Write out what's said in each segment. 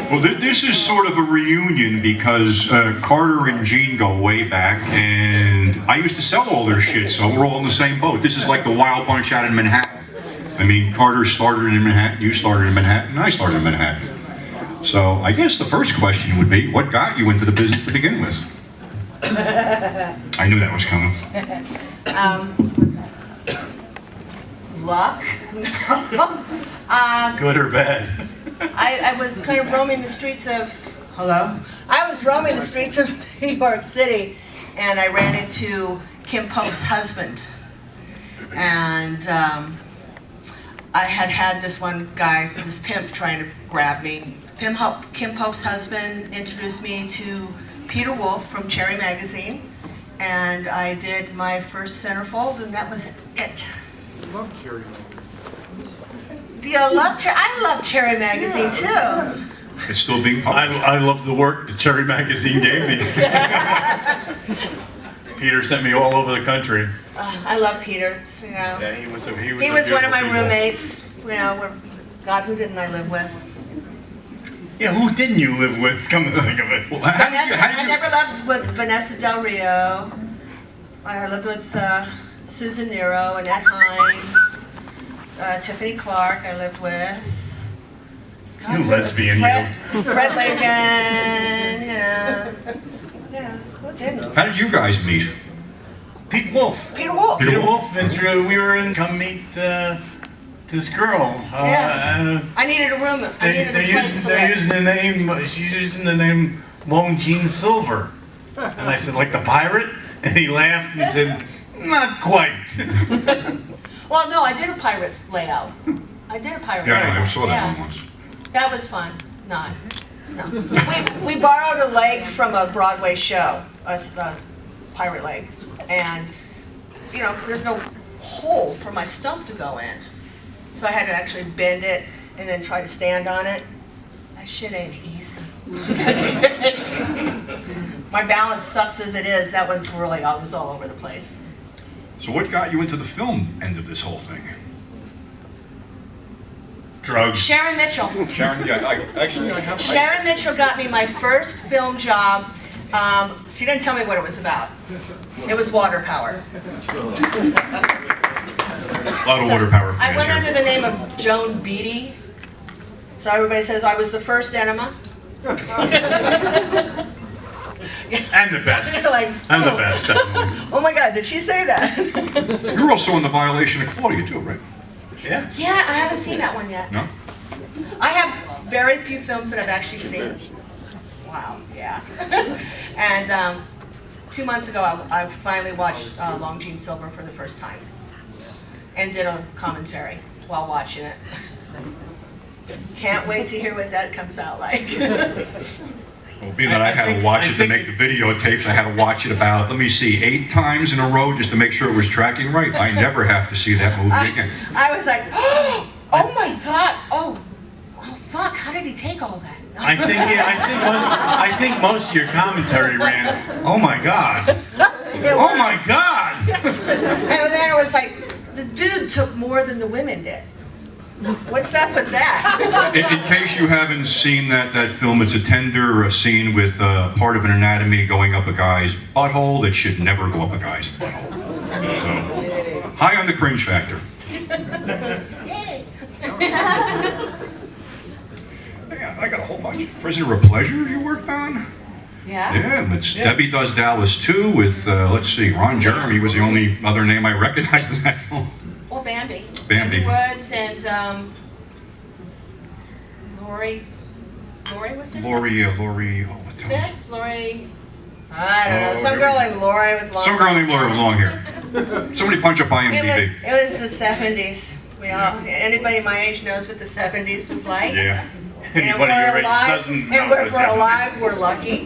Well, this is sort of a reunion because Carter and Jeanne go way back, and I used to sell all their shit, so we're all in the same boat. This is like the Wild Bunch out in Manhattan. I mean, Carter started in Manhattan, you started in Manhattan, and I started in Manhattan. So I guess the first question would be, what got you into the business to begin with? I knew that was coming. Luck? Good or bad? I was kind of roaming the streets of, I was roaming the streets of New York City, and I ran into Kim Pope's husband. And I had this one guy, this pimp, trying to grab me. Kim Pope's husband introduced me to Peter Wolf from Cherry Magazine, and I did my first centerfold, and that was it. I love Cherry. Yeah, I love Cherry Magazine too. It's still being published. I love the work the Cherry Magazine gave me. Peter sent me all over the country. I love Peter. It's, you know, Yeah, he was one of my roommates. You know, God, who didn't I live with? Yeah, who didn't you live with? Come to think of it. Well, I never lived with Vanessa Del Rio. I lived with Susan Nero, Annette Hines, Tiffany Clark. I lived with. God, You lesbian, Fred Lincoln. Yeah, who didn't? How did you guys meet? Peter Wolf. Peter Wolf. Peter Wolf. And we were in. Come meet this girl. Yeah. I needed a room. I needed a place to They're live. using the name. She's using the name Long Jeanne Silver. And I said, like the pirate? And he laughed and said, not quite. Well, no, I did a pirate layout. I did a pirate layout. Yeah, I saw that one once. That was fun. No. We borrowed a leg from a Broadway show, a pirate leg. And, you know, there's no hole for my stump to go in. So I had to actually bend it and then try to stand on it. That shit ain't easy. My balance sucks as it is. That one's really, I was all over the place. So what got you into the film end of this whole thing? Drugs. Sharon Mitchell. Sharon, yeah, I have. Sharon Mitchell got me my first film job. She didn't tell me what it was about. It was water power. A lot of water power fans I went here. under the name of Joan Beatty. So everybody says I was the first enema. And the best. Like, And the best, definitely. Oh my God, did she say that? You're also in the violation of Claudia too, right? Yeah. Yeah, I haven't seen that one yet. No? I have very few films that I've actually seen. Wow, yeah. And 2 months ago, I finally watched Long Jeanne Silver for the first time. And did a commentary while watching it. Can't wait to hear what that comes out like. Well, being that I had to watch it to make the videotapes, I had to watch it about, let me see, 8 times in a row just to make sure it was tracking right. I never have to see that movie again. I was like, oh my God, oh fuck, how did he take all that? I think most of your commentary ran, oh my God. Oh my God. And then it was like, the dude took more than the women did. What's up with that? In case you haven't seen that film, it's a tender scene with part of an anatomy going up a guy's butthole that should never go up a guy's butthole. So, high on the cringe factor. Yay. Yeah, I got a whole bunch. Prisoner of Pleasure you worked on? Yeah? Yeah, Debbie Does Dallas too with, let's see, Ron Jeremy was the only other name I recognized in that film. Well, Bambi. Bambi. Woods and Lori was it? Lori, oh, what's her name? Smith? Lori, I don't know, some girl named Lori with long Some girl named Lori with long hair. Somebody punch up IMDb. It was the 70s. Anybody my age knows what the 70s was like. Yeah. Anybody your age doesn't know And what if it's we're happening. alive, we're lucky.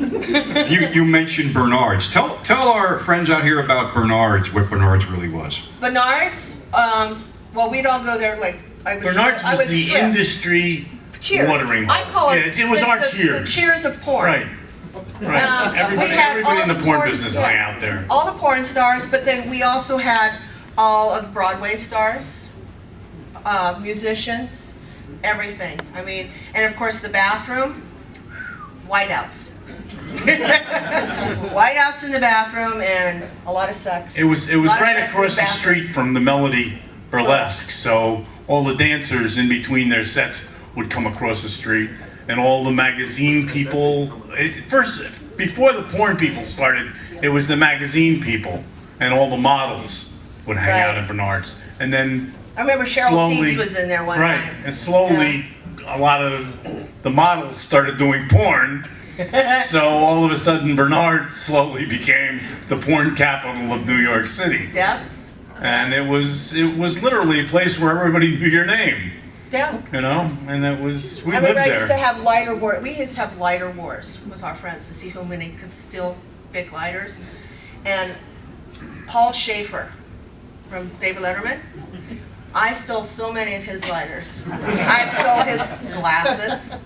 You mentioned Bernard's. Tell our friends out here about Bernard's, what Bernard's really was. Bernard's, well, we'd all go there like, Bernard's was the strip. industry Cheers. watering hole. I call it. Yeah, it was our the Cheers. The Cheers of porn. Right. Right. We had Everybody all in the porn business yeah, hung out there. All the porn stars, but then we also had all of Broadway stars, musicians, everything. I mean, and of course the bathroom, whiteouts. Whiteouts in the bathroom and a lot of sex. It was A lot of right sex across in the bathrooms. street from the Melody Burlesque, so all the dancers in between their sets would come across the street, and all the magazine people. Before the porn people started, it was the magazine people, and all the models would hang out Right. at Bernard's, and then I remember Cheryl slowly, Teagues was in there one right, time. and slowly a lot of the models started doing porn. So all of a sudden, Bernard slowly became the porn capital of New York City. Yeah, And it was literally a place where everybody knew your name, yeah. you know, and we I lived remember I used to there. have lighter wars. We used to have lighter wars with our friends to see who many could steal big lighters. And Paul Schaefer from David Letterman, I stole so many of his lighters. I stole his glasses.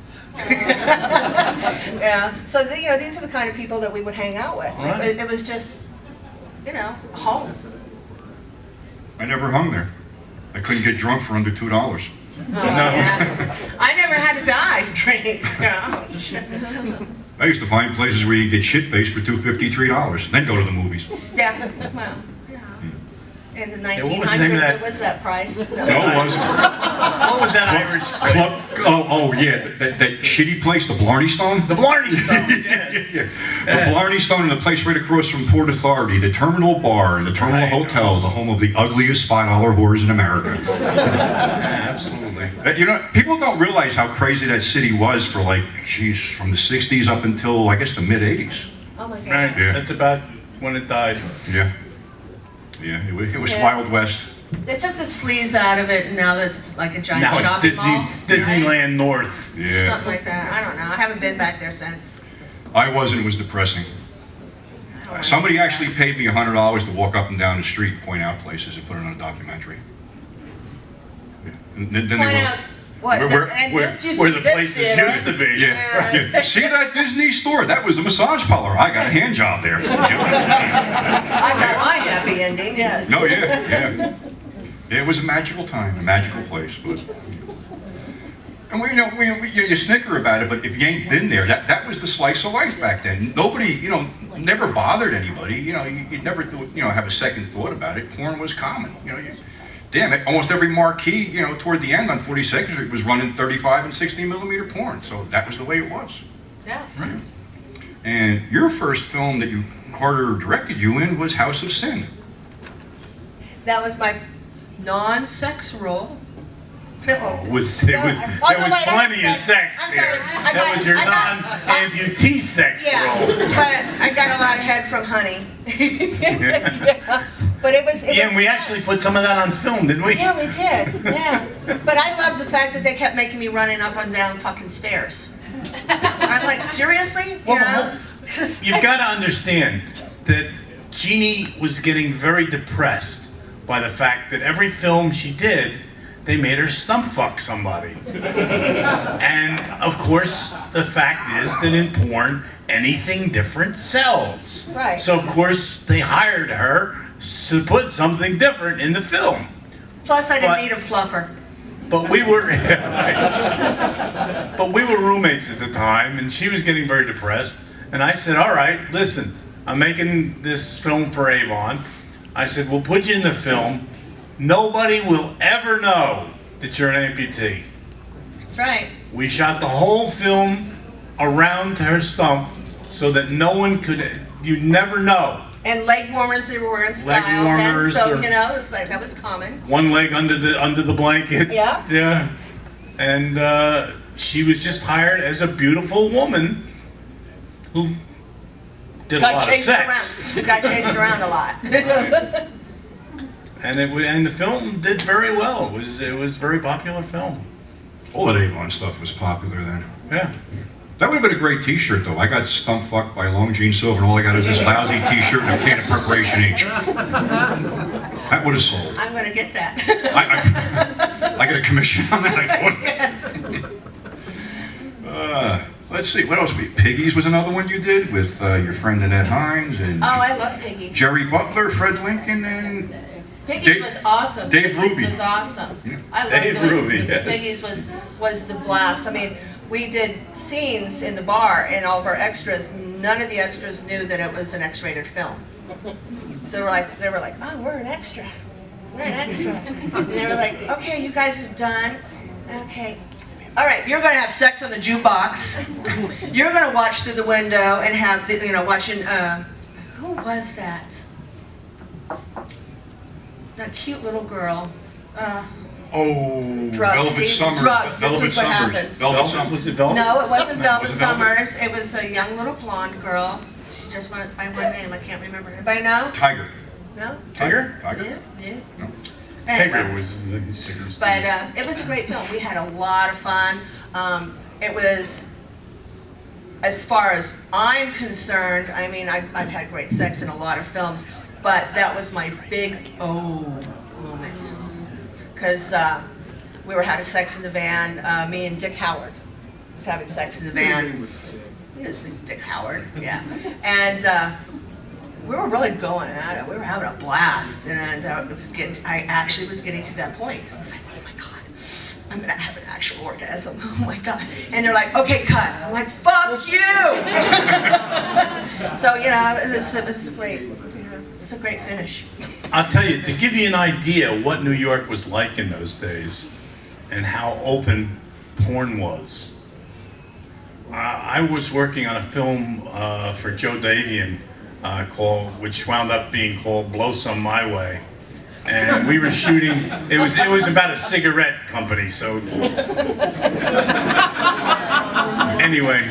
Yeah. So these are the kind of people that we would hang out with. Right. It was just, home. I never hung there. I couldn't get drunk for under $2. Oh, No. yeah. I never had to buy drinks. I used to find places where you get shit-faced for $2.50, $3, then go to the movies. Yeah, well, yeah. In the what was the name 1900s, of that? it was that price. No, it wasn't. What was that Irish Club, place? oh yeah, that shitty place, the Blarney Stone? The Blarney Stone, Yeah, yes. yeah. The Blarney Stone and the place right across from Port Authority, the Terminal Bar and the Terminal Right. Hotel, the home of the ugliest $5 whores in America. Yeah, absolutely. People don't realize how crazy that city was for from the 60s up until, I guess, the mid-80s. Oh my God. Right, Yeah. that's about when it died. Yeah. Yeah, it was Yeah. Wild West. They took the sleaze out of it, and now that's like a giant Now it's shopping mall. Disneyland North. Yeah. Something like that. I don't know. I haven't been back there since. I wasn't, it was depressing. I don't Somebody know. actually paid me $100 to walk up and down the street and point out places and put it on a documentary. Yeah. And then they Point were- out what? This used to Where be the this places theater. used to be. Yeah, yeah. See that Disney store? That was a massage parlor. I got a hand job there. Yeah. I got my happy ending. Yes. No, yeah. It was a magical time, a magical place. But, and you snicker about it, but if you ain't been there, that was the slice of life back then. Nobody, never bothered anybody. You'd never, have a second thought about it. Porn was common. Damn it, almost every marquee, toward the end on 42nd Street was running 35 and 60 millimeter porn. So that was the way it was. Yeah. Right. And your first film that Carter directed you in was House of Sin. That was my non-sex role. There was plenty of sex I'm there. sorry. That was your non-amputee sex Yeah, role. but I got a lot of head from Honey. Yeah. But it was. Yeah, and we actually put some of that on film, didn't we? Yeah, we did. Yeah. But I loved the fact that they kept making me running up and down fucking stairs. I'm like, seriously? Well, you've got to understand that Jeanne was getting very depressed by the fact that every film she did, they made her stump fuck somebody. And of course, the fact is that in porn, anything different sells. Right. So of course, they hired her to put something different in the film. Plus, I didn't But- need a fluffer. But we were, but we were roommates at the time, and she was getting very depressed. And I said, "All right, listen, I'm making this film for Avon." I said, "We'll put you in the film. Nobody will ever know that you're an amputee." That's right. We shot the whole film around her stump, so that no one could. You'd never know. And leg warmers, they were in style Leg warmers then, so or- it's like that was common. One leg under the blanket. Yeah. Yeah. And she was just hired as a beautiful woman who did a Got lot of chased sex. around. Got chased around a lot. And the film did very well. It was a very popular film. All that Avon stuff was popular then. Yeah. That would have been a great T-shirt, though. I got stump fucked by Long Jean Silver, and all I got is this lousy T-shirt and a can of Preparation H. That would have sold. I'm gonna get that. I got a commission on that. Let's see, what else? Piggies was another one you did with your friend Annette Hines and Oh, I love Piggy. Jerry Butler, Fred Lincoln, and Piggy's Dave- was awesome. Dave Piggy's Ruby. was awesome. Yeah. I loved Dave doing Ruby, yes. Piggy's was was the blast. I mean, we did scenes in the bar, and all of our extras, none of the extras knew that it was an X-rated film. So they were like, oh, we're an extra. We're an extra. And they were like, okay, you guys are done. Okay. All right, you're going to have sex on the jukebox. You're going to watch through the window and have, watching, who was that? That cute little girl. Oh, Drugs. Velvet See, Summers. drugs. Velvet This is what Summers. happens. Velvet Summers. Was it Velvet? No, it wasn't Velvet Was it Velvet? Summers. It was a young little blonde girl. She just went by one name. I can't remember. Anybody know? Tiger. No? Tiger? Tiger? Yeah. No. Anyway. Tiger was. But it was a great film. We had a lot of fun. It was, as far as I'm concerned, I mean, I've had great sex in a lot of films, but that was my big moment. Because we were having sex in the van, me and Dick Howard was having sex in the van. Yes, Dick Howard, yeah. And we were really going at it. We were having a blast, and I actually was getting to that point. I was like, oh my God, I'm gonna have an actual orgasm. Oh my God. And they're like, okay, cut. I'm like, fuck you! So, it's a great, it's a great finish. I'll tell you, to give you an idea what New York was like in those days and how open porn was. I was working on a film for Joe Davian which wound up being called Blow Some My Way. And we were shooting, it was about a cigarette company, so. Anyway,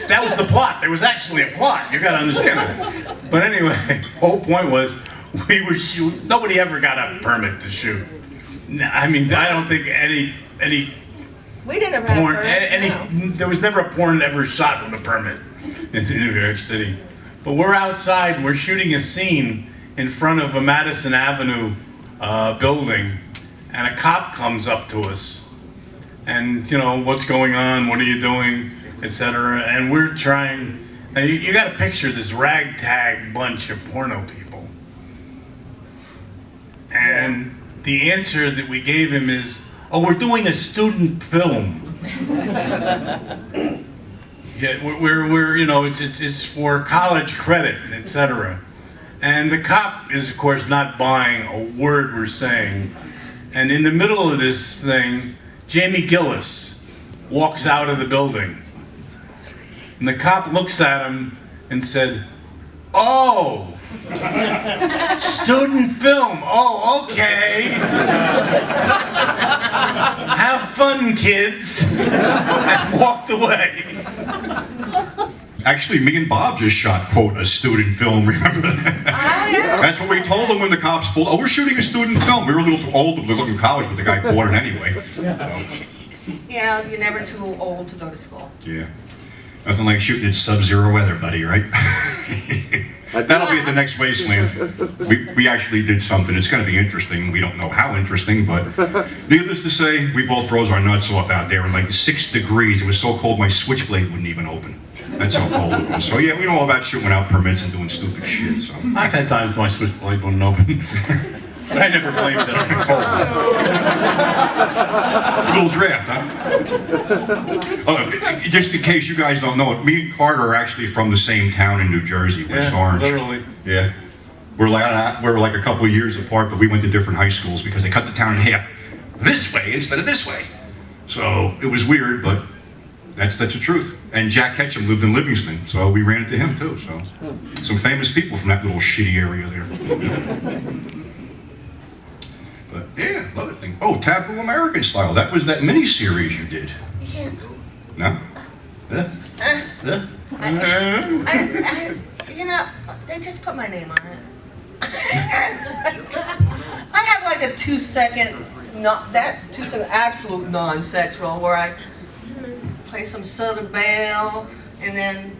that was the plot. There was actually a plot, you gotta understand it. But anyway, the whole point was, we were shooting, nobody ever got a permit to shoot. I mean, I don't think any We didn't ever have porn, permit, there was never a porn ever shot with a permit in New York City. But we're outside, we're shooting a scene in front of a Madison Avenue building, and a cop comes up to us, and what's going on, what are you doing, etc. And we're trying, and you got to picture this ragtag bunch of porno people. And the answer that we gave him is, oh, we're doing a student film. Yeah, we're it's for college credit, etc. And the cop is, of course, not buying a word we're saying. And in the middle of this thing, Jamie Gillis walks out of the building. And the cop looks at him and said, oh, student film, oh, okay. Have fun, kids. And walked away. Actually, me and Bob just shot, quote, a student film, remember that? Oh, yeah. That's what we told them when the cops pulled, oh, we're shooting a student film. We were a little too old to look in college, but the guy bought it anyway. So, You're never too old to go to school. yeah. Nothing like shooting in sub-zero weather, buddy, right? That'll be at the next Wasteland. We actually did something. It's going to be interesting. We don't know how interesting, but needless to say, we both froze our nuts off out there in like 6 degrees. It was so cold my switchblade wouldn't even open. That's how cold it was. So yeah, we know all about shooting without permits and doing stupid shit. So I've had times my switchblade wouldn't open. But I never blamed it on the cold. little draft, huh? Just in case you guys don't know it, me and Carter are actually from the same town in New Jersey, West Orange. Literally. Yeah. We're like a couple of years apart, but we went to different high schools because they cut the town in half this way instead of this way. So it was weird, but that's the truth. And Jack Ketchum lived in Livingston, so we ran into him too. So some famous people from that little shitty area there. But yeah, love it thing. Oh, Taboo American Style. That was that mini-series you did. Yeah. No? Yeah? Yeah? They just put my name on it. I have like a 2-second, absolute non-sex role where I play some Southern Belle, and then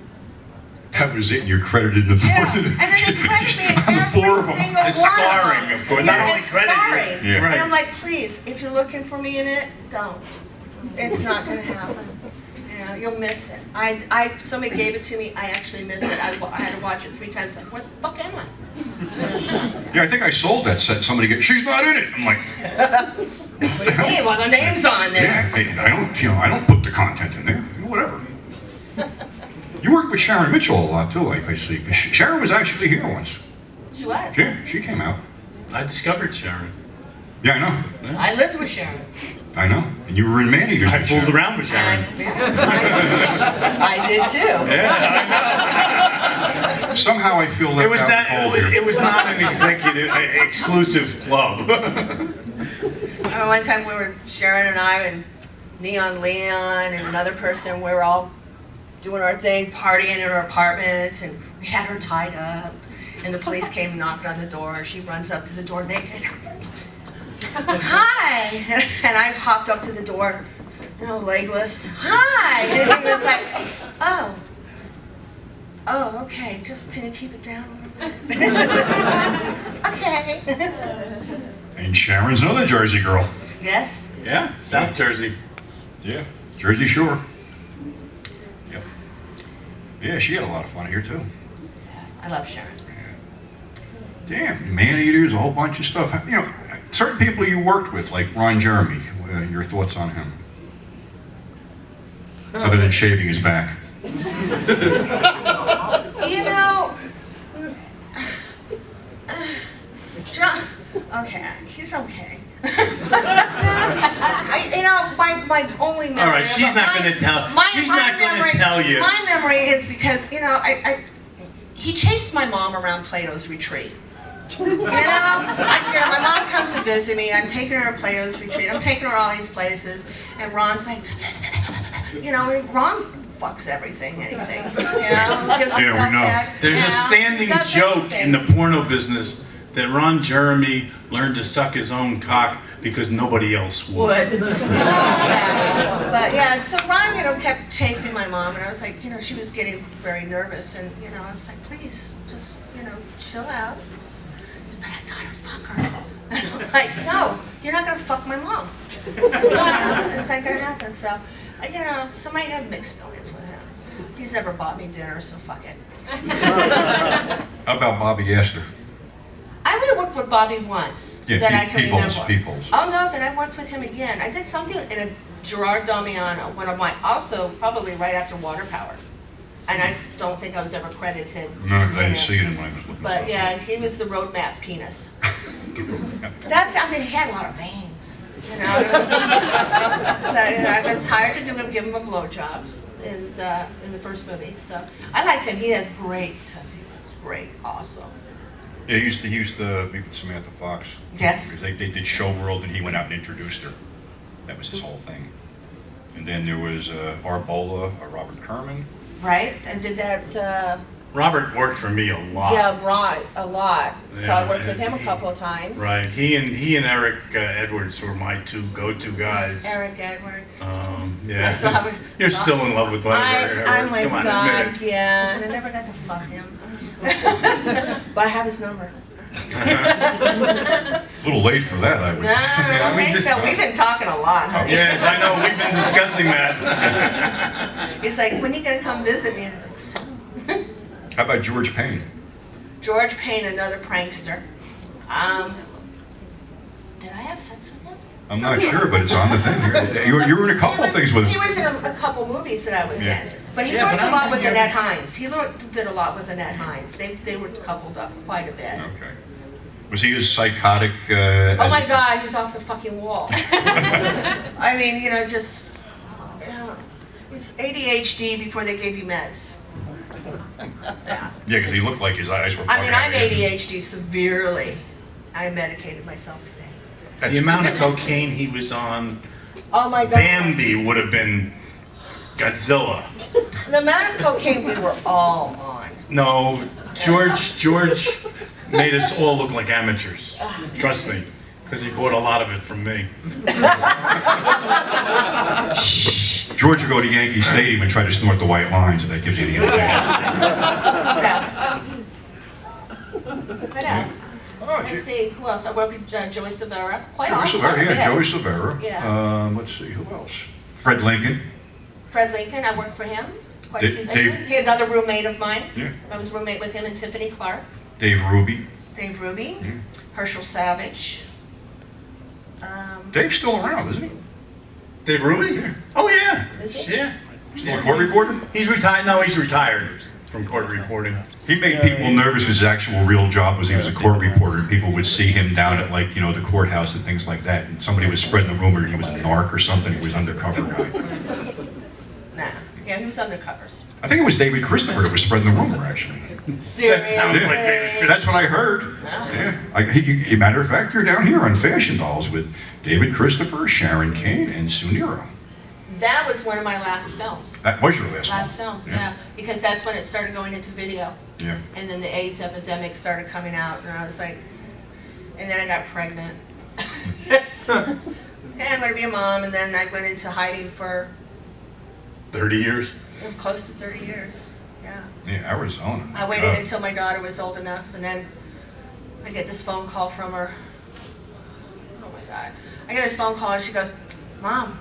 That was it, and you're credited in the yeah, and then they credit me in every four of them. single one It's of them. starring, of course. Not only credit you. Starring. Yeah. And I'm like, please, if you're looking for me in it, don't. It's not going to happen. You'll miss it. Somebody gave it to me. I actually missed it. I had to watch it 3 times. Like, where the fuck am I? Yeah, I think I sold that set. Somebody she's not in it. I'm like, What do you mean? Well, the name's on there. Yeah, hey, I don't put the content in there. Whatever. You worked with Sharon Mitchell a lot too, I see. Sharon was actually here once. She was. Yeah, she came out. I discovered Sharon. Yeah, I know. I lived with Sharon. I know. And you were in Man-Eaters. I with fooled Sharon. around with Sharon. I did too. Yeah, Somehow I feel left it was out not. in the cold here. It was not an exclusive club. One time we were, Sharon and I and Neon Leon and another person, we were all doing our thing, partying in our apartments, and we had her tied up. And the police came and knocked on the door. She runs up to the door naked. Hi! And I hopped up to the door, legless. Hi! And he was like, oh, okay. Just can you keep it down a little bit? Okay. And Sharon's another Jersey girl. Yes. Yeah, South Jersey. Yeah. Jersey Shore. Yep. Yeah, she had a lot of fun here too. I love Sharon. Damn, Man-Eaters, a whole bunch of stuff. Certain people you worked with, like Ron Jeremy, your thoughts on him? Other than shaving his back. John, okay, he's okay. My only memory. All right, she's not going to tell. She's not going to tell you. My memory is because he chased my mom around Plato's retreat. My mom comes to visit me. I'm taking her to Plato's retreat. I'm taking her all these places, and Ron's like, Ron fucks anything. Gives himself we know. head, There's a standing does joke anything. in the porno business that Ron Jeremy learned to suck his own cock because nobody else would. But yeah, so Ron, kept chasing my mom, and I was like, she was getting very nervous, and I was like, please, just chill out. But I gotta fuck her. And I'm like, no, you're not gonna fuck my mom. It's not gonna happen. So, so I have mixed feelings with him. He's never bought me dinner, so fuck it. How about Bobby Astor? I only worked with Bobby once Yeah, that I can remember. Peoples. Oh no, then I worked with him again. I did something in a Gerard Damiano, one of my, also probably right after Water Power. And I don't think I was ever credited. No, because I didn't see it in when I was looking. But yeah, he was the roadmap penis. He had a lot of veins, So I got tired to give him a blowjob in the first movie. So I liked him. He had great sense. He was great, awesome. Yeah, he used to be with Samantha Fox. Yes. They did Show World, and he went out and introduced her. That was his whole thing. And then there was Arbola, Robert Kerman. Right? And did that... Robert worked for me a lot. Yeah, right, a lot. So Yeah, I worked with him a couple of times. Right. He and Eric Edwards were my two go-to guys. Eric Edwards. Yeah. So You're still in love with one of Oh my Come on, God, admit it. yeah. And I never got to fuck him. But I have his number. A little late for that, I would No, I don't think so. We've been talking a lot, honey. Yes, I know. We've been discussing that. He's like, when are you going to come visit me? And I was like, soon. How about George Payne? George Payne, another prankster. Did I have sex with him? I'm not sure, but it's on the thing here. You were in a couple things with He him. was in a couple movies that I was Yeah. in. But he Yeah, worked but a lot I'm with here. Annette Hines. He did a lot with Annette Hines. They were coupled up quite a bit. Okay. Was he as psychotic? Oh my God, he's off the fucking wall. I mean, just, it's ADHD before they gave you meds. Yeah. Yeah, because he looked like his eyes were. I mean, I'm bugging out. ADHD severely. I medicated myself today. The amount of cocaine he was on, Oh my God. Bambi would have been Godzilla. The amount of cocaine we were all on. No, George made us all look like amateurs. Trust me, because he bought a lot of it from me. George would go to Yankee Stadium and try to snort the white lines, and that gives you the indication. Yeah. What else? Oh, Let's see, who else? I work with Joey Silvera. Quite Joey often. Silvera, quite a yeah, bit. Joey Silvera. Yeah. Let's see, who else? Fred Lincoln. Fred Lincoln, I worked for him. Quite a few Dave- times. He had another roommate of mine. Yeah. I was roommate with him and Tiffany Clark. Dave Ruby. Dave Ruby. Yeah. Herschel Savage. Dave's still around, isn't he? Dave Ruby? Oh yeah. Is he? Yeah. Still a court reporter? He's retired. No, he's retired from court reporting. He made people nervous because his actual real job was he was a court reporter, and people would see him down at, like, you know, the courthouse and things like that, and somebody was spreading the rumor he was a narc or something. He was an undercover guy. Nah. Yeah, he was undercovers. I think it was David Christopher that was spreading the rumor, actually. Seriously? sounds like David. That's what I heard. Yeah. Matter of fact, you're down here on Fashion Dolls with David Christopher, Sharon Kane, and Sue Nero. That was one of my last films. That was your last Film, Yeah. yeah. Because that's when it started going into video. Yeah. And then the AIDS epidemic started coming out, and I was like, and then I got pregnant. Okay, I'm gonna be a mom, and then I went into hiding for 30 years. close to 30 years. Yeah. Yeah, Arizona. I waited until my daughter was old enough, and then I get this phone call from her. Oh my God. I get this phone call, and she goes, "Mom,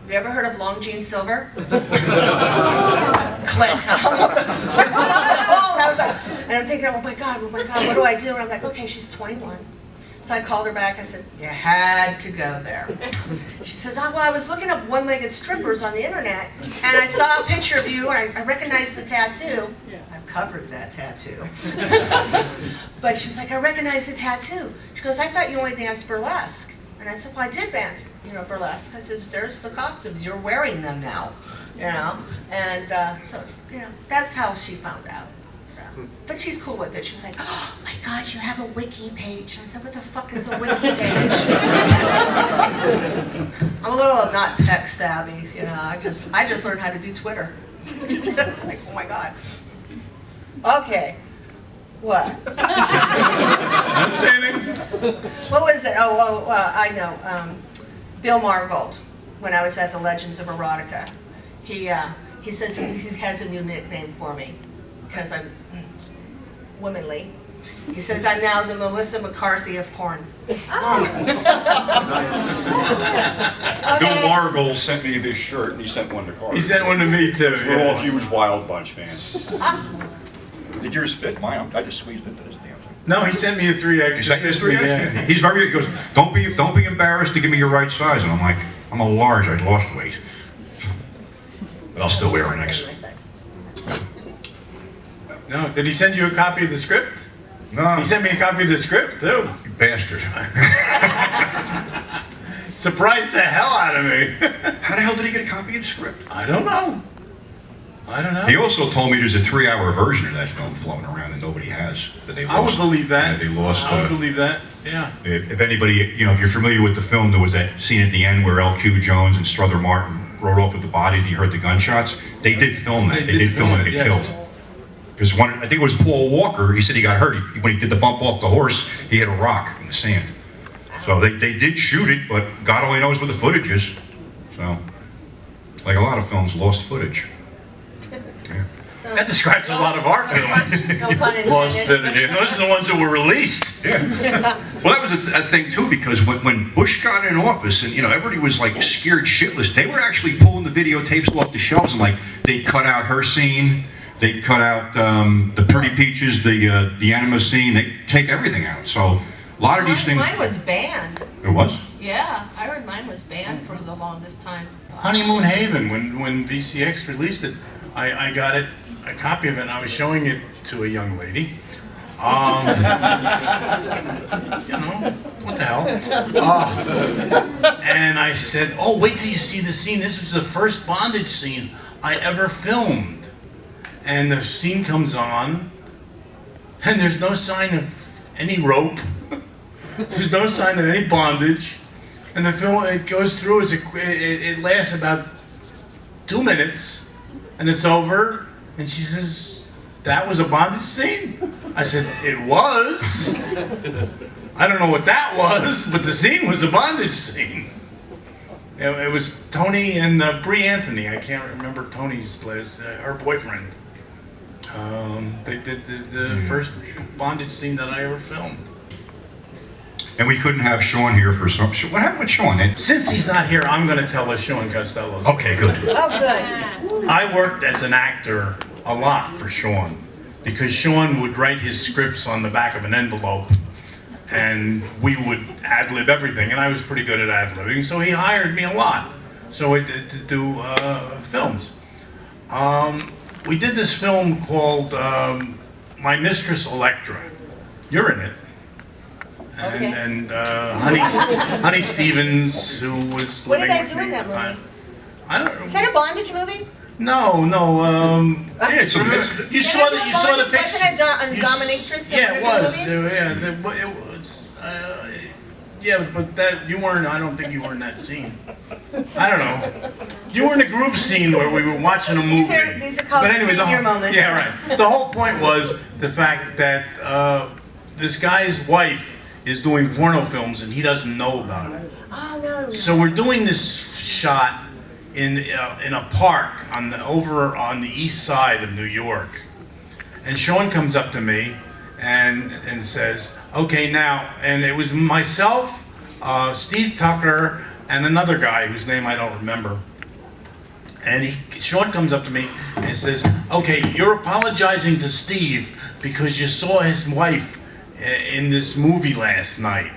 have you ever heard of Long Jean Silver?" Click. I hung up the phone. I was like, and I'm thinking, oh my God, what do I do? And I'm like, okay, she's 21. So I called her back. I said, you had to go there. She says, oh, well, I was looking up one-legged strippers on the internet, and I saw a picture of you, and I recognized the tattoo. I've covered that tattoo. But she was like, I recognize the tattoo. She goes, I thought you only danced burlesque. And I said, well, I did dance, burlesque. I said, there's the costumes. You're wearing them now, And so, that's how she found out. So. But she's cool with it. She was like, oh my God, you have a wiki page. I said, what the fuck is a wiki page? I'm a little not tech savvy, I just learned how to do Twitter. It's like, oh my God. Okay. What? I'm saying. What was it? Oh, I know. Bill Margold, when I was at the Legends of Erotica, he says he has a new nickname for me because I'm womanly. He says I'm now the Melissa McCarthy of porn. Bill Margold sent me this shirt, and he sent one to Carter. He sent one to me too. We're all huge Wild Bunch fans. Did yours fit? Mine, I just squeezed into this damn thing. No, he sent me a 3X. He sent you a 3X? He's very, he goes, don't be embarrassed to give me your right size. And I'm like, I'm a large, I lost weight. But I'll still wear an X. No, did he send you a copy of the script? No. He sent me a copy of the script too. You bastard. Surprised the hell out of me. How the hell did he get a copy of the script? I don't know. He also told me there's a 3-hour version of that film floating around that nobody has. That they lost. I would believe that. Yeah, they lost. I would believe that. Yeah. If anybody, if you're familiar with the film, there was that scene at the end where L.Q. Jones and Strother Martin rode off with the bodies and you heard the gunshots. They did film that. They did film him get killed. Because I think it was Paul Walker, he said he got hurt. When he did the bump off the horse, he hit a rock in the sand. So they did shoot it, but God only knows where the footage is. So, like a lot of films, lost footage. Yeah. That describes a lot of our films. No pun intended. Lost footage. And those are the ones that were released. Yeah. Well, that was a thing too, because when Bush got in office, and everybody was like scared shitless, they were actually pulling the videotapes off the shelves, and like they cut out her scene, they cut out the Pretty Peaches, the Anima scene, they take everything out. So a lot of these things. Mine was banned. It was? Yeah, I heard mine was banned for the longest time. Honeymoon Haven, when VCX released it, I got a copy of it, and I was showing it to a young lady. What the hell? And I said, oh, wait till you see the scene. This was the first bondage scene I ever filmed. And the scene comes on, and there's no sign of any rope. There's no sign of any bondage. And the film, it goes through, it lasts about 2 minutes, and it's over, and she says, that was a bondage scene? I said, it was. I don't know what that was, but the scene was a bondage scene. It was Tony and Bree Anthony. I can't remember Tony's last, her boyfriend. They did the first bondage scene that I ever filmed. And we couldn't have Sean here for some. What happened with Sean? Since he's not here, I'm going to tell a Sean Costello story. Okay, good. Oh, good. I worked as an actor a lot for Sean, because Sean would write his scripts on the back of an envelope, and we would ad-lib everything, and I was pretty good at ad-libbing, so he hired me a lot. So I did to do films. We did this film called My Mistress Electra. You're in it. Okay. And Honey Stevens, who was What did living I with do me in that at the time. movie? I don't know. Is that a bondage movie? No. Yeah, it's a You saw the picture. Wasn't it a dominatrix? in Yeah, one it of was. the movies? It was. Yeah, but that you weren't. I don't think you were in that scene. I don't know. You were in a group scene where we were watching a movie. These are called senior moments. Yeah, right. The whole point was the fact that this guy's wife is doing porno films and he doesn't know about it. Oh no. So we're doing this shot in a park over on the east side of New York, and Sean comes up to me and says, "Okay, now," and it was myself, Steve Tucker, and another guy whose name I don't remember. And Sean comes up to me and says, "Okay, you're apologizing to Steve because you saw his wife in this movie last night,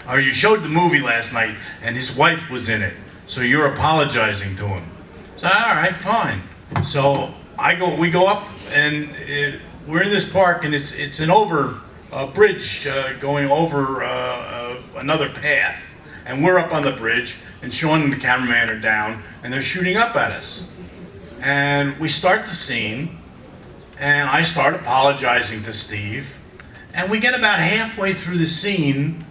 or you showed the movie last night, and his wife was in it. So you're apologizing to him." So all right, fine. So we go up, and we're in this park, and it's an bridge going over another path, and we're up on the bridge, and Sean and the cameraman are down, and they're shooting up at us. And we start the scene, and I start apologizing to Steve, and we get about halfway through the scene,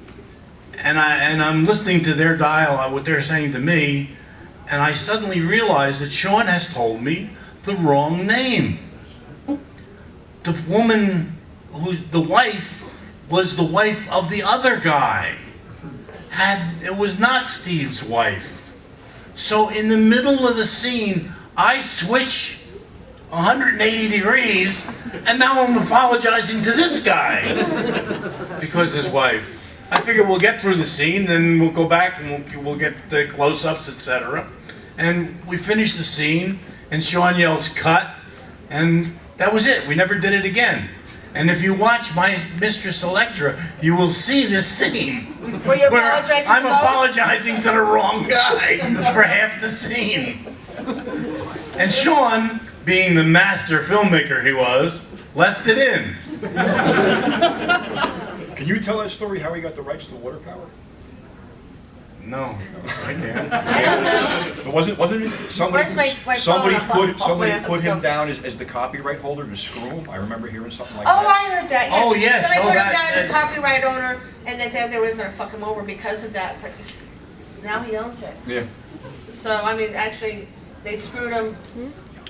and I'm listening to their dialogue, what they're saying to me, and I suddenly realize that Sean has told me the wrong name. The woman the wife was the wife of the other guy. It was not Steve's wife. So in the middle of the scene, I switch 180 degrees, and now I'm apologizing to this guy because his wife. I figure we'll get through the scene, and we'll go back, and we'll get the close-ups, etc. And we finish the scene, and Sean yells, "Cut," and that was it. We never did it again. And if you watch My Mistress Electra, you will see this scene Where I'm apologizing to the wrong guy for half the scene. And Sean, being the master filmmaker he was, left it in. Can you tell that story, how he got the rights to water power? No, I can't. I don't know. But wasn't it somebody, Where's my somebody phone? somebody Let's put him go. down as the copyright holder to screw him? I remember hearing something like Oh, that. I heard that. Yes. Oh, yes. So they Oh, put him that- down as a copyright owner, and they were going to fuck him over because of that. But now he owns it. Yeah. So I mean, actually, they screwed him.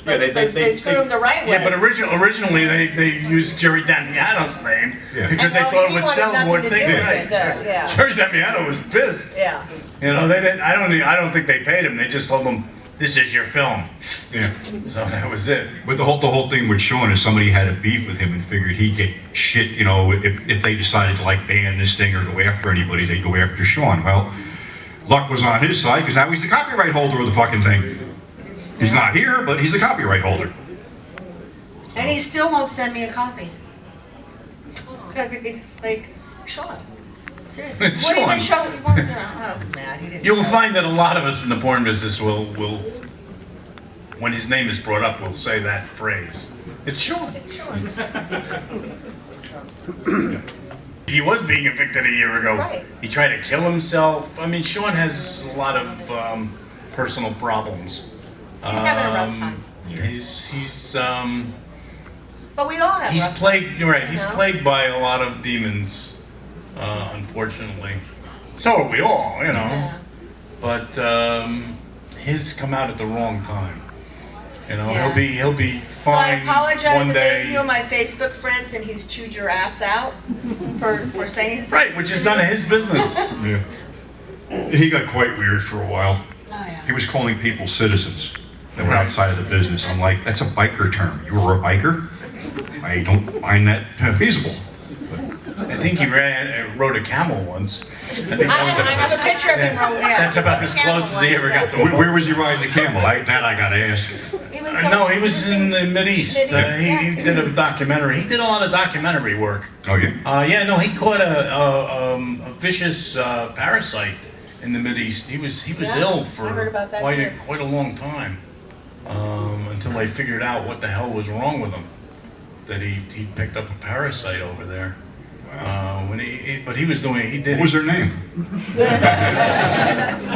Yeah, They screwed him the right way. Yeah, but originally they used Jerry Damiano's name because they And, thought it he would wanted sell nothing more to do things. with Right. it, yeah. Jerry Damiano was pissed. Yeah. You know, they didn't. I don't think they paid him. They just told him, "This is your film." Yeah. So that was it. But the whole thing with Sean is somebody had a beef with him and figured he'd get shit, you know, if they decided to like ban this thing or go after anybody, they'd go after Sean. Well, luck was on his side because now he's the copyright holder of the fucking thing. He's not here, but he's the copyright holder. And he still won't send me a copy. Like, Sean. Seriously. It's What even Sean. show? Oh, man, he didn't. You'll show. find that a lot of us in the porn business will, when his name is brought up, will say that phrase. It's Sean. It's Sean. He was being evicted a year ago. Right. He tried to kill himself. I mean, Sean has a lot of personal problems. He's having a rough time. He's But we all have he's rough plagued. You're right. He's You know? plagued by a lot of demons, unfortunately. So are we all, you know. Yeah. But his come out at the wrong time. You know, Yeah. he'll be So I fine apologize one if day. any of you are my Facebook friends and he's chewed your ass out for saying something. Right, which is none of his business. Yeah. He got quite weird for a while. Oh, yeah. He was calling people citizens that were outside of the business. I'm like, that's a biker term. You were a biker? I don't find that feasible. I think he ran rode a camel once. I have a picture of him. That's about as close as he ever got to one. Where was he riding the camel? That I gotta ask. No, he was in the Mideast. He did a documentary. He did a lot of documentary work. Oh, yeah? Yeah, no, he caught a vicious parasite in the Mideast. He was ill for I heard about that quite a long time, until they figured out what the hell was wrong with him. That he picked up a parasite over there. But he was doing. He did. What was her name?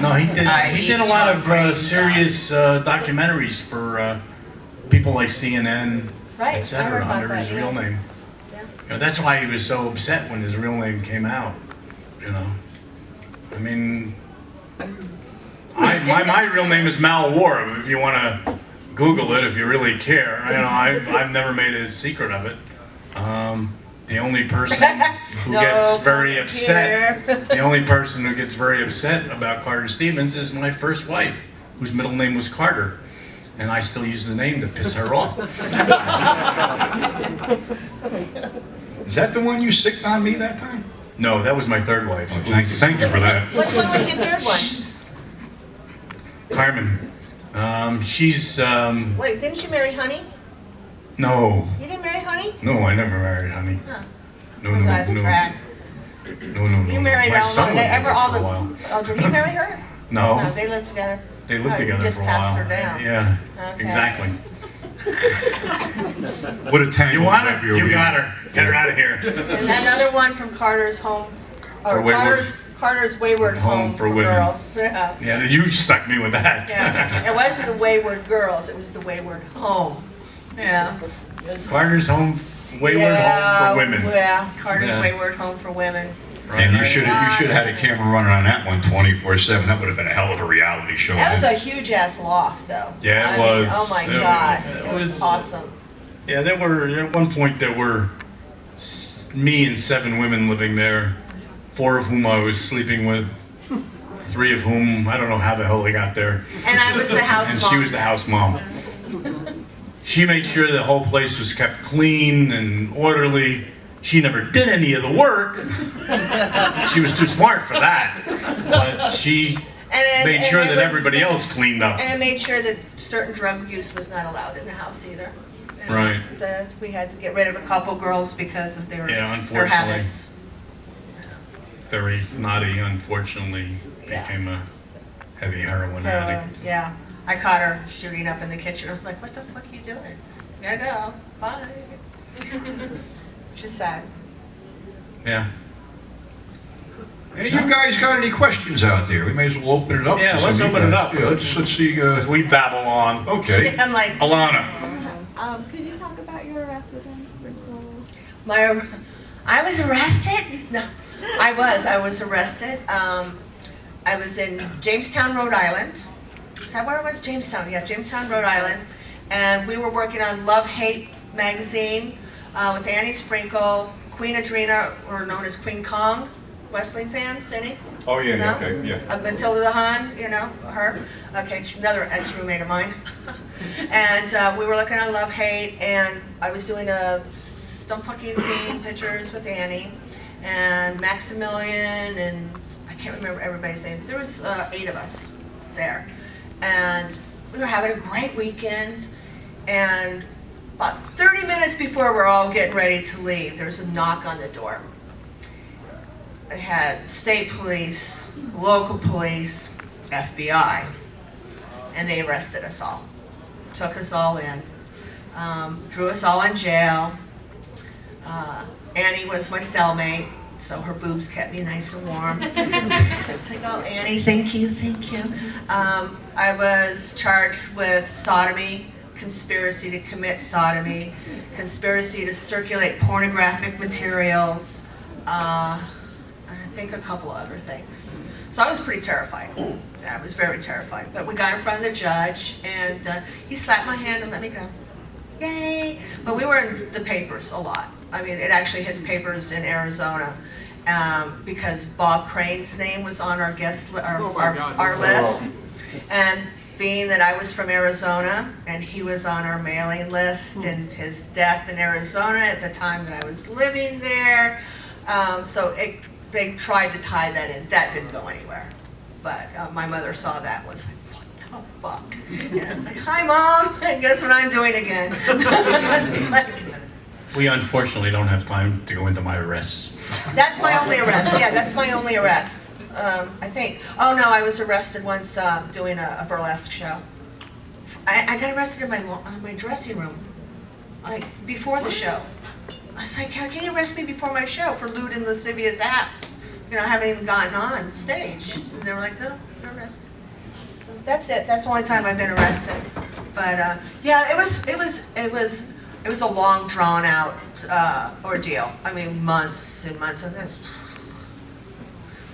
No, he did a lot of serious documentaries for people like CNN, Right, I heard etc. about Under that, his yeah. real name. Yeah. You know, that's why he was so upset when his real name came out. You know, I mean, my real name is Mal War. If you want to Google it, if you really care. You know, I've never made a secret of it. The only person who No, gets very don't upset, care. the only person who gets very upset about Carter Stevens is my first wife, whose middle name was Carter, and I still use the name to piss her off. Is that the one you sicked on me that time? No, that was my third wife. Oh, thank you for that. Which one was your third one? Carmen. She's Wait, didn't you marry Honey? no, You didn't marry Honey? no, I never married Honey. Huh. No, You guys no, no, tried. no, no, no. You married My all son the, was ever with all her the. for a while. Oh, did he marry her? No, No, they lived together. they lived Oh, you together just for a passed while. her down. Yeah, Okay. exactly. What a tangle. You want her? You got her. Get her out of here. And another one from Carter's home, or For Wayward. Carter's Wayward Home For for Women. Girls. Yeah. Yeah, you stuck me with that. Yeah. It wasn't the Wayward Girls, it was the Wayward Home. Yeah. It was- Carter's Home, Wayward Home for Women. Yeah, Carter's Yeah. Wayward Home for Women. And you Right. should have had a camera running on that one 24/7. That would have been a hell of a reality show. That was a huge ass loft though. Yeah, it I mean, was. oh my It God, was- it it was was- awesome. Yeah, there were, at one point, there were me and 7 women living there, 4 of whom I was sleeping with, 3 of whom, I don't know how the hell they got there. And I was the house And mom. she was the house mom. She made sure the whole place was kept clean and orderly. She never did any of the work. She was too smart for that. But she made sure that everybody else cleaned up. And it made sure that certain drug use was not allowed in the house either. And Right. that we had to get rid of a couple girls because of their Yeah, their unfortunately. habits. Very naughty, unfortunately, Yeah. became a heavy heroin Heroin, addict. yeah. I caught her shooting up in the kitchen. I was like, what the fuck are you doing? Gotta go. Bye. She's sad. Yeah. Any of you guys got any questions out there? We may as well open it up. Yeah, to let's some of you open it guys. up. Yeah, let's see. We babble on. Okay. I'm like, Alana. Could you talk about your arrest with Sprinkle? I was arrested? No, I was arrested. I was in Jamestown, Rhode Island. Is that where it was? Jamestown, yeah, Jamestown, Rhode Island. And we were working on Love Hate magazine with Annie Sprinkle, Queen Adrena, or known as Queen Kong, wrestling fans, any? Oh yeah. No? Okay. Yeah. Matilda the Hun, you know, her. Okay, she's another ex-roommate of mine. And we were looking at Love Hate, and I was doing a stump fucking scene pictures with Annie, and Maximilian, and I can't remember everybody's name. There was 8 of us there. And we were having a great weekend, and about 30 minutes before we're all getting ready to leave, there's a knock on the door. It had state police, local police, FBI, and they arrested us all. Took us all in, threw us all in jail. Annie was my cellmate, so her boobs kept me nice and warm. It's like, oh, Annie, thank you, thank you. I was charged with sodomy, conspiracy to commit sodomy, conspiracy to circulate pornographic materials, and I think a couple of other things. So I was pretty terrified. Yeah, I was very terrified. But we got in front of the judge, and he slapped my hand and let me go. Yay! But we were in the papers a lot. I mean, it actually hit the papers in Arizona because Bob Crane's name was on our our list. And being that I was from Arizona and he was on our mailing list, and his death in Arizona at the time that I was living there, so they tried to tie that in. That didn't go anywhere. But my mother saw that and was like, what the fuck? And I was like, hi, Mom. And guess what I'm doing again? Like, We unfortunately don't have time to go into my arrests. that's my only arrest. Yeah, that's my only arrest, I think. Oh, no, I was arrested once doing a burlesque show. I got arrested in my dressing room, like, before the show. I was like, how can you arrest me before my show for lewd and lascivious acts? You know, I haven't even gotten on stage. And they were like, no, you're arrested. So that's it. That's the only time I've been arrested. But yeah, it was a long, drawn out ordeal. I mean, months and months of this.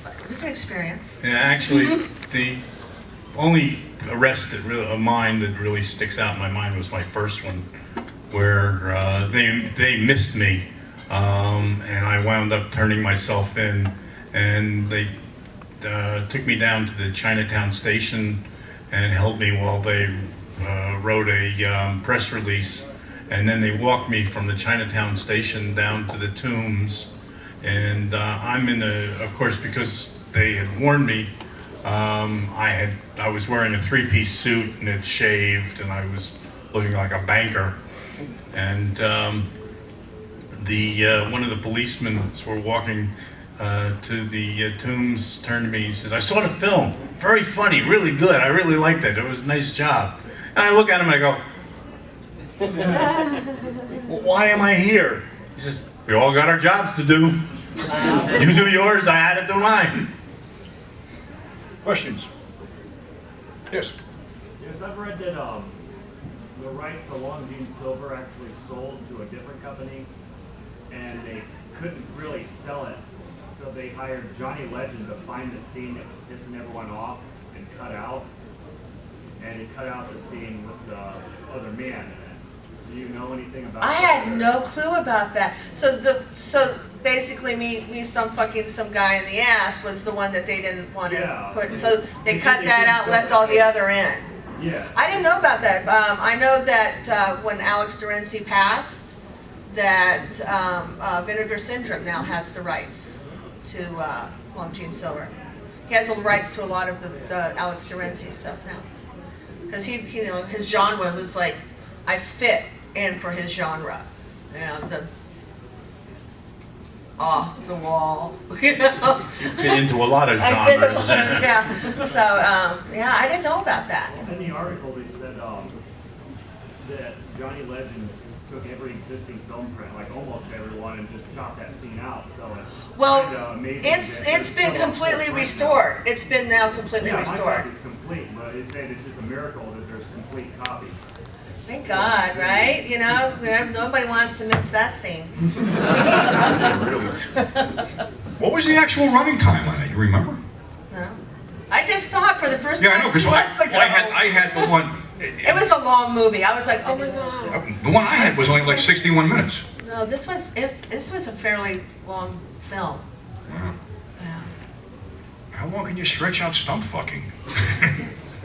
But it was an experience. And actually, the only arrest of mine that really sticks out in my mind was my first one, where they missed me, and I wound up turning myself in, and they took me down to the Chinatown station and held me while they wrote a press release, and then they walked me from the Chinatown station down to the Tombs, and I'm in of course, because they had warned me, I was wearing a three-piece suit and it shaved, and I was looking like a banker. And one of the policemen were walking to the Tombs, turned to me, he said, I saw the film, very funny, really good, I really liked it, it was a nice job. And I look at him and I go, well, why am I here? He says, we all got our jobs to do. You do yours, I had to do mine. Questions? Yes. Yes, I've read that the rights to Long Jeanne Silver actually sold to a different company, and they couldn't really sell it, so they hired Johnny Legend to find the scene that was pissing everyone off and cut out, and he cut out the scene with the other man in it. Do you know anything about I that? had no clue about that. So basically me some fucking some guy in the ass was the one that they didn't want to Yeah. put. So they They cut did- that they out, did left sell all it. the other in. Yeah. I didn't know about that. I know that when Alex Terenzi passed, that Vinegar Syndrome now has the rights to Long Jeanne Silver. He has the rights to a lot of the Alex Terenzi stuff now, because you know, his genre was like, I fit in for his genre. You know, the off the wall. You know. You fit into a lot of I fit in, genres. yeah. So yeah, I didn't know about that. In the article, they said that Johnny Legend took every existing film print, like almost everyone, and just chopped that scene out. So it's Well, kinda amazing it's that there's been still a completely full print restored. It's been now completely now. Yeah, my restored. copy's complete, but it's saying it's just a miracle that there's complete copies. Thank God, right? You know, nobody wants to miss that scene. What was the actual running time on it? You remember? No. I just saw it for the first Yeah, I time know, because 2 months ago. I had the one. It was a long movie. I was like, oh my God. The one I had was only like 61 minutes. No, this was a fairly long film. Yeah. Yeah. How long can you stretch out stump fucking?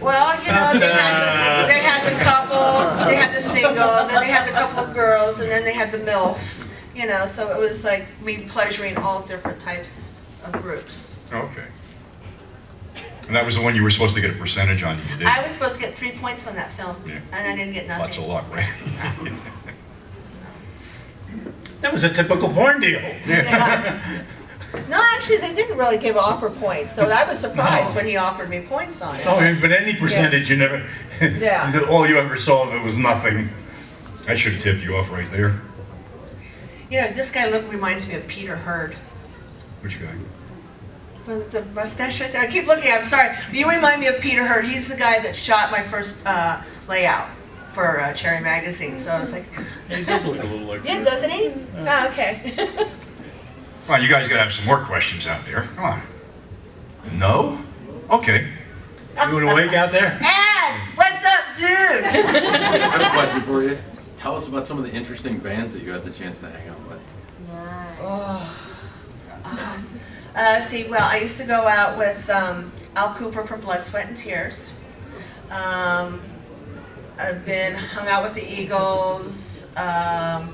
Well, you know, they had the couple, they had the single, then they had the couple of girls, and then they had the MILF. You know, so it was like me pleasuring all different types of groups. Okay. And that was the one you were supposed to get a percentage on, and you did. I was supposed to get 3 points on that film, Yeah. and I didn't get nothing. Lots of luck, right? That was a typical porn deal. Yeah. No, actually, they didn't really give offer points, so I was surprised No. when he offered me points on it. Oh, but any percentage you never, Yeah. all you ever saw of it was nothing. I should have tipped you off right there. You know, this guy reminds me of Peter Hurd. Which guy? With the mustache right there. I keep looking, I'm sorry. You remind me of Peter Hurd. He's the guy that shot my first layout for Cherry Magazine. So I was like, He does look a little like yeah, doesn't he? Oh, okay. Come on, you guys got to have some more questions out there. Come on. No? Okay. You awake out there? Ed, what's up, dude? I have a question for you. Tell us about some of the interesting bands that you had the chance to hang out with. See, well, I used to go out with Al Cooper from Blood, Sweat, and Tears. I've hung out with the Eagles. Oh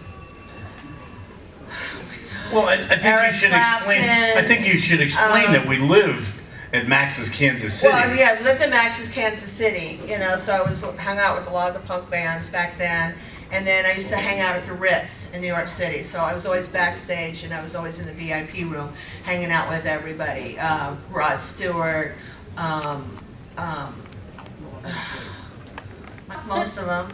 my Well, I think Eric you should explain. Clapton, I think you should explain that we lived at Max's Kansas City. Well, yeah, I lived in Max's Kansas City, you know, so I was hung out with a lot of the punk bands back then. And then I used to hang out at the Ritz in New York City. So I was always backstage and I was always in the VIP room hanging out with everybody. Rod Stewart, most of them.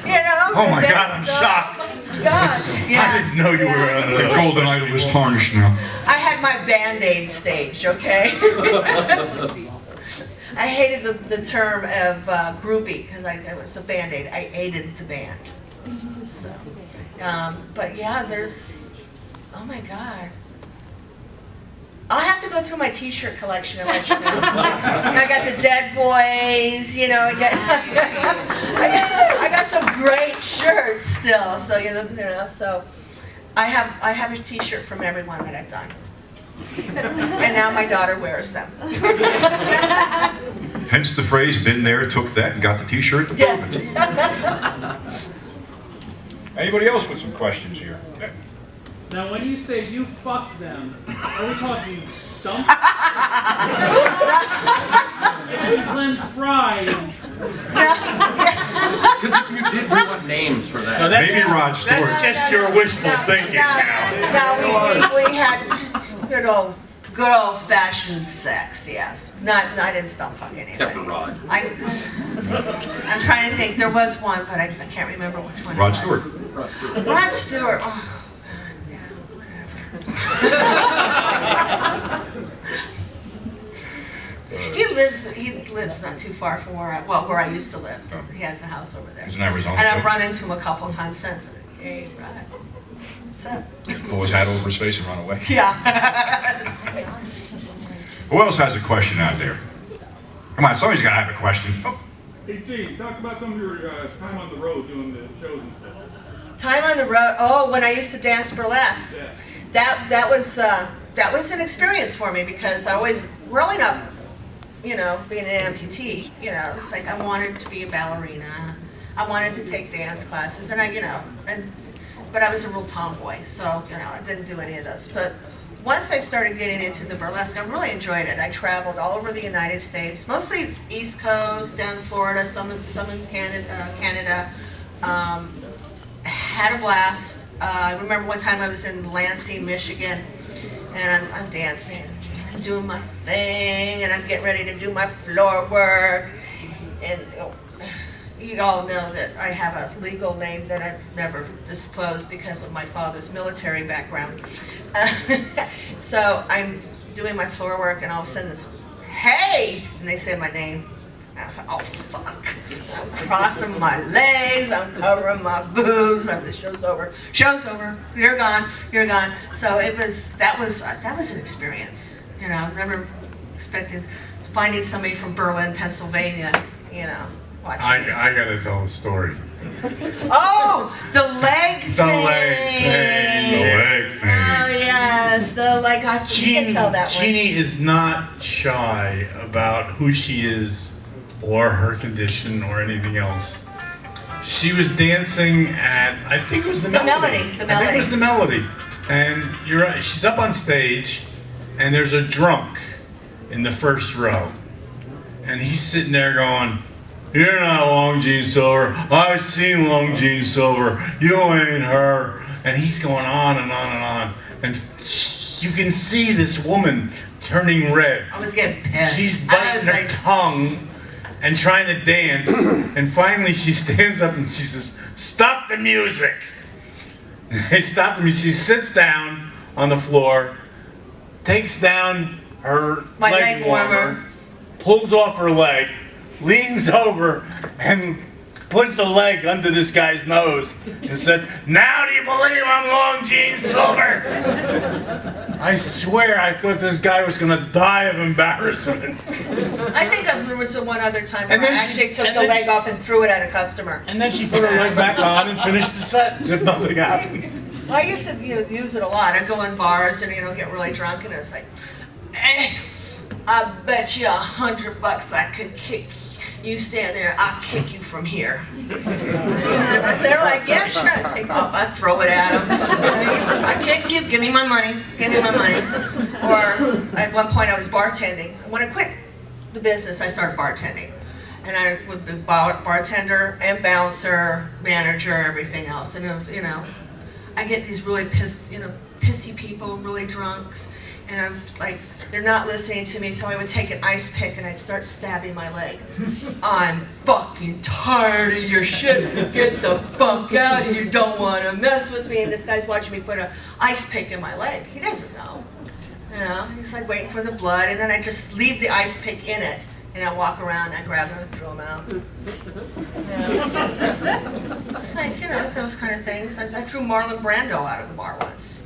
You know? Oh my that's, God, I'm shocked. God, yeah. I didn't know you were under The golden idol was tarnished now. I had my Band-Aid stage, okay? I hated the term of groupie because I was a Band-Aid. I hated the band. So, but yeah, there's, oh my God. I'll have to go through my T-shirt collection and let you know. I got the Dead Boys, you know. I got some great shirts still. So you know, so I have a T-shirt from everyone that I've done, and now my daughter wears them. Hence the phrase, been there, took that, and got the t-shirt to prove Yes. it. Anybody else with some questions here? Now, when you say you fucked them, are we talking stump? Glenn Fry. Because if you did, we want names for that. No, that's Maybe just- Rod Stewart. That's just your wishful thinking now. No, we had just good old-fashioned sex. Yes, I didn't stump fuck anybody. Except for Rod. I'm trying to think. There was one, but I can't remember which one. Rod it was. Stewart. Rod Stewart. Rod Stewart. Oh, God, yeah, whatever. He lives not too far from where I used to live. He has a house over there. He's in Arizona. And I've run into him a couple times since. Hey, Rod. What's up? Pull his hat over his face and run away. Yeah. Who else has a question out there? Come on, somebody's got to have a question. Oh, Hey, Jeanne, talk about some of your time on the road doing the shows and stuff. Time on the road. Oh, when I used to dance burlesque. Yeah. That was an experience for me because I always, growing up, you know, being an amputee, you know, it's like I wanted to be a ballerina. I wanted to take dance classes, and but I was a real tomboy, so you know, I didn't do any of those. But once I started getting into the burlesque, I really enjoyed it. I traveled all over the United States, mostly East Coast, down in Florida, some in Canada. Had a blast. I remember one time I was in Lansing, Michigan, and I'm dancing, I'm doing my thing, and I'm getting ready to do my floor work. And you all know that I have a legal name that I've never disclosed because of my father's military background. So I'm doing my floor work, and all of a sudden it's, hey! And they say my name. And I was like, oh, fuck. I'm crossing my legs, I'm covering my boobs, the show's over. Show's over, you're gone, you're gone. So that was an experience. You know, I've never expected finding somebody from Berlin, Pennsylvania, you know, watching me. I gotta tell the story. Oh, the leg thing. The leg thing. the leg thing. Oh yes, the leg. You can tell that one. Jeannie is not shy about who she is or her condition or anything else. She was dancing at, I think it was the Melody. The I think it was the Melody. Melody. And you're right, she's up on stage, and there's a drunk in the first row. And he's sitting there going, "You're not Long Jean Silver. I've seen Long Jean Silver. You ain't her." And he's going on and on and on. And you can see this woman turning red. I was getting pissed. She's I biting was her like, tongue and trying to dance. And finally she stands up and she says, "Stop the music." They stop the music. She sits down on the floor, takes down her My leg leg warmer. pulls off her leg, leans over, and puts the leg under this guy's nose and said, "Now do you believe I'm Long Jean Silver?" I swear I thought this guy was gonna die of embarrassment. I think there was one other time where And I then actually she- took and the then leg she- off and threw it at a customer. And then she put her leg back on and finished the set as if nothing happened. Well, I used to use it a lot. I'd go in bars and get really drunk, and it's like, I bet you $100 I could kick you stand there, I'll kick you from here. They're like, yeah, sure, I take off, I throw it at them. I kicked you, give me my money, give me my money. Or at one point I was bartending. When I quit the business, I started bartending. And I would be bartender and bouncer, manager, everything else. And you know, I get these really pissy people, really drunks, and I'm like, they're not listening to me, so I would take an ice pick and I'd start stabbing my leg. I'm fucking tired of your shit. Get the fuck out. You don't want to mess with me. And this guy's watching me put an ice pick in my leg. He doesn't know. You know, he's like waiting for the blood, and then I just leave the ice pick in it. And I walk around, I grab them and throw them out. Yeah. It's like, you know, those kind of things. I threw Marlon Brando out of the bar once.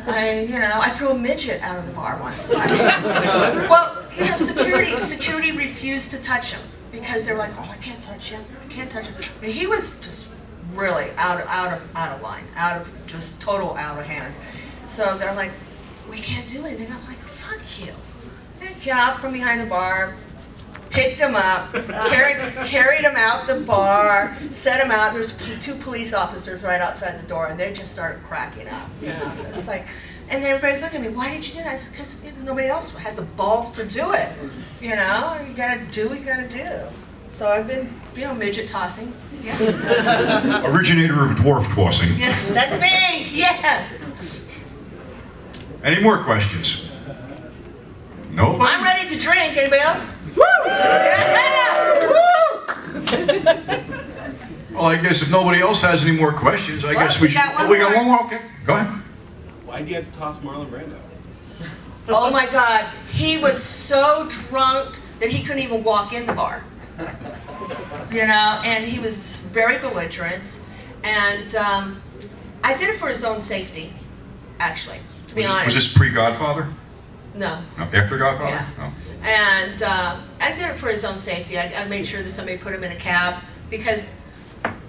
I threw a midget out of the bar once. Well, you know, security refused to touch him because they were like, oh, I can't touch him, I can't touch him. And he was just really out of line, just total out of hand. So they're like, we can't do anything. I'm like, fuck you. They get out from behind the bar, picked him up, carried him out the bar, set him out. There's 2 police officers right outside the door, and they just started cracking up. You know, it's like, and then everybody's looking at me. Why did you do that? I said, because nobody else had the balls to do it. You know, you gotta do what you gotta do. So I've been, you know, midget tossing. Yeah. Originator of dwarf tossing. Yes, that's me. Yes. Any more questions? Nobody? I'm ready to drink. Anybody else? Woo! Yeah! Woo! Well, I guess if nobody else has any more questions, I guess we got one we got more. one more. Okay, go ahead. Why do you have to toss Marlon Brando? Oh my God, he was so drunk that he couldn't even walk in the bar. You know, and he was very belligerent, and I did it for his own safety, actually, to be honest. Was this pre-Godfather? No. No, after Godfather? Yeah. No. And I did it for his own safety. I made sure that somebody put him in a cab because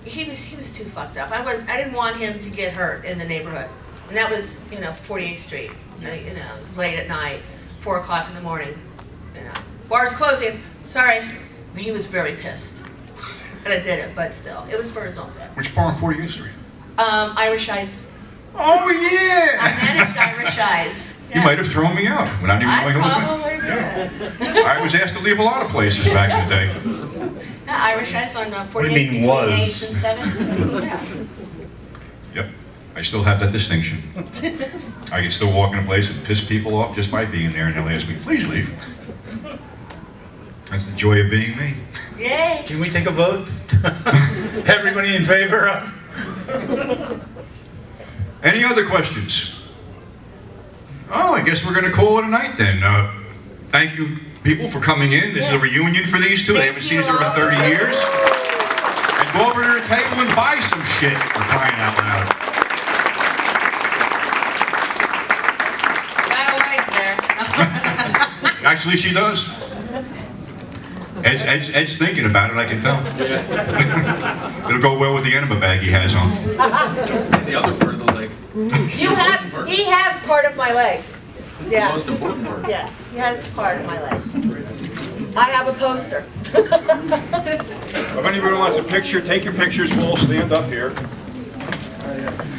he was too fucked up. I didn't want him to get hurt in the neighborhood, and that was 48th Street, late at night, 4 o'clock in the morning. Bar's closing. Sorry, but he was very pissed that I did it, but still, it was for his own good. Which bar on 48th Street? Irish Eyes. Oh yeah! I managed Irish Eyes. You might have thrown me out without even knowing who was Probably there. did. Yeah. I was asked to leave a lot of places back in the day. Yeah, Irish Eyes on 48th What do you mean, between was? 8th and 7th. Yeah. Yep, I still have that distinction. I can still walk in a place and piss people off just by being there, and they'll ask me, please leave. That's the joy of being me. Yay. Can we take a vote? Everybody in favor of? Any other questions? Oh, I guess we're going to call it a night then. Thank you, people, for coming in. This is a reunion for these two. They haven't seen each other in 30 years. And go over to their table and buy some shit, for crying out loud. Got a leg there. Actually, she does. Ed's thinking about it, I can tell. It'll go well with the enema bag he has on. And the other part of the leg. He has part of my leg. The Yeah. most important part. Yes, he has part of my leg. I have a poster. If anybody wants a picture, take your pictures. We'll stand up here.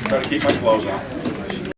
Try to keep my clothes on.